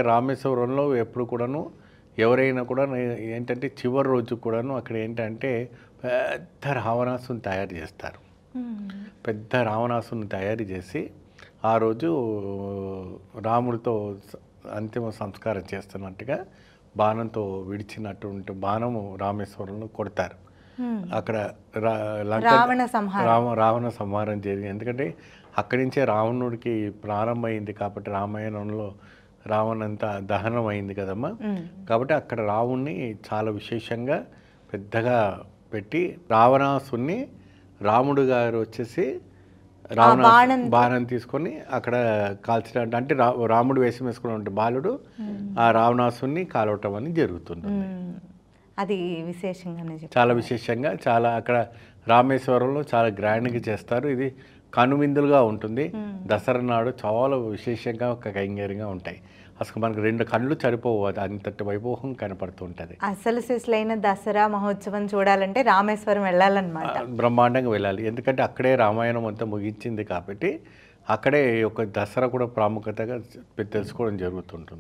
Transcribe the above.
రామేశ్వరంలో ఎప్పుడు కూడాను ఎవరైనా కూడా ఏంటంటే చివరి రోజు కూడాను అక్కడ ఏంటంటే పెద్ద రావణాసుని తయారు చేస్తారు. పెద్ద రావణాసుని తయారు చేసి ఆ రోజు రాముడితో అంతిమ సంస్కారం చేస్తున్నట్టుగా బాణంతో విడిచినటువంటి బాణము రామేశ్వరంలో కొడతారు. అక్కడ రావణ సంహారం జరిగింది. ఎందుకంటే అక్కడి నుంచే రావణుడికి ప్రారంభమైంది కాబట్టి రామాయణంలో రావణంతా దహనం అయింది కదమ్మా. కాబట్టి అక్కడ రావణ్ణి చాలా విశేషంగా పెద్దగా పెట్టి రావణాసుని రాముడు గారు వచ్చేసి బాణం తీసుకొని అక్కడ కాల్చడం అంటే రాముడు వేషం వేసుకున్న బాలుడు ఆ రావణాసుని కాలవటం అని జరుగుతుంది. అది విశేషంగానే చాలా విశేషంగా చాలా అక్కడ రామేశ్వరంలో చాలా గ్రాండ్గా చేస్తారు. ఇది కనువిందులుగా ఉంటుంది. దసరా నాడు చాలా విశేషంగా ఒక కైంగర్యంగా ఉంటాయి. అసలు మనకు 2 కళ్ళు సరిపోవు, అది అంతటి వైభవం కనపడుతూ ఉంటుంది. అసలు సిసలైన దసరా మహోత్సవం చూడాలంటే రామేశ్వరం వెళ్ళాలన్నమాట. బ్రహ్మాండంగా వెళ్ళాలి. ఎందుకంటే అక్కడే రామాయణం అంతా ముగించింది కాబట్టి అక్కడే ఒక దసరా కూడా ప్రాముఖ్యతగా తెలుసుకోవడం జరుగుతుంటుంది.